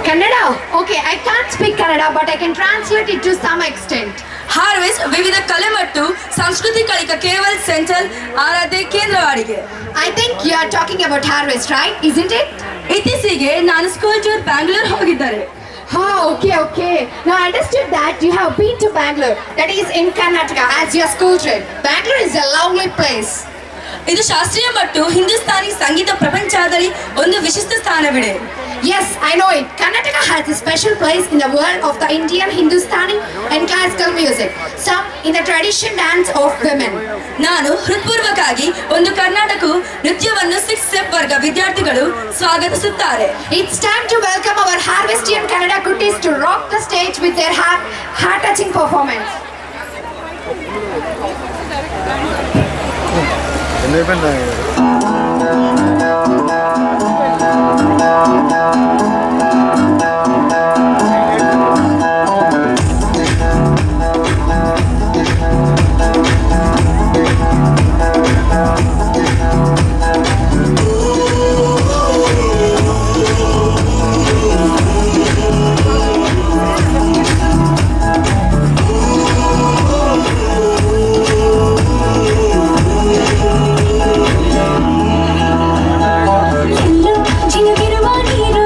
Kannada? Okay, I can't speak Kannada, but I can translate it to some extent. Harvest ವಿವಿಧ ಕಲೆ ಮತ್ತು ಸಂಸ್ಕೃತಿ ಕಲಿಕಾ ಕೇವಲ ಸೆಂಟ್ರಲ್ ಆರಾಧ್ಯ ಕೇಂದ್ರವಾಗಿದೆ. I think you are talking about Harvest, right? Isn't it? ಇತ್ತೀಚೆಗೆ ನಾನು ಸ್ಕೂಲ್ ಟೂರ್ ಬ್ಯಾಂಗ್ಳೂರ್ ಹೋಗಿದ್ದಾರೆ. Oh, okay. Now I understood that you have been to Bangalore, that is in Karnataka, as your school trip. Bangalore is a lovely place. ಇದು ಶಾಸ್ತ್ರೀಯ ಮತ್ತು ಹಿಂದೂಸ್ತಾನಿ ಸಂಗೀತ ಪ್ರಪಂಚದಲ್ಲಿ ಒಂದು ವಿಶಿಷ್ಟ ಸ್ಥಾನವಿದೆ. Yes, I know it. Karnataka has a special place in the world of the Indian Hindustani and classical music, some in the tradition dance of women. ನಾನು ಹೃತ್ಪೂರ್ವಕವಾಗಿ ಒಂದು ಕರ್ನಾಟಕ ನೃತ್ಯವನ್ನು 6th ಸ್ಟೆಪ್ ವರ್ಗ ವಿದ್ಯಾರ್ಥಿಗಳು ಸ್ವಾಗತಿಸುತ್ತಾರೆ. It's time to welcome our Harvestian Kannada cuties to rock the stage with their heart-touching performance. ಜಿನುಗಿರುವ ನೀರು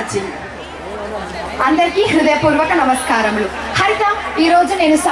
బాలాజీ. అందరికీ హృదయపూర్వక నమస్కారములు. హరిత, ఈరోజు నేను